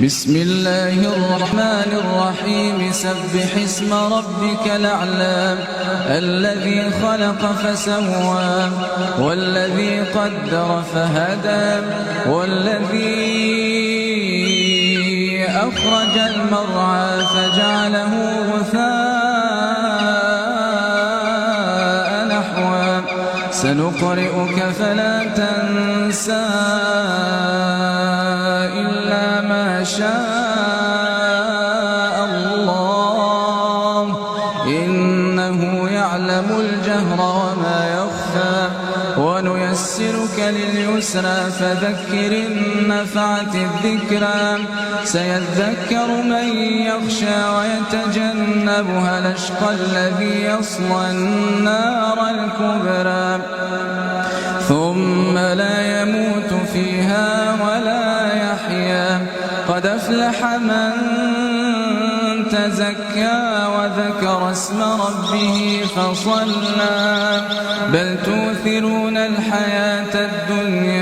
بسم الله الرحمن الرحيم سبح اسم ربك الأعلى الذي خلق فسوى والذي قدر فهدى والذي أخرج المرعى فجعله غثاء نحوا سنقرئك فلا تنسى إلا ما شاء الله إنه يعلم الجهر وما يخفى ونيسرك لليسرى فذكر إن نفعت الذكرى سيذكر من يخشى ويتجنبها الأشقى الذي يصلى النار الكبرى ثم لا يموت فيها ولا يحيا قد أفلح من تزكى وذكر اسم ربه فصلى بل تؤثرون الحياة الدنيا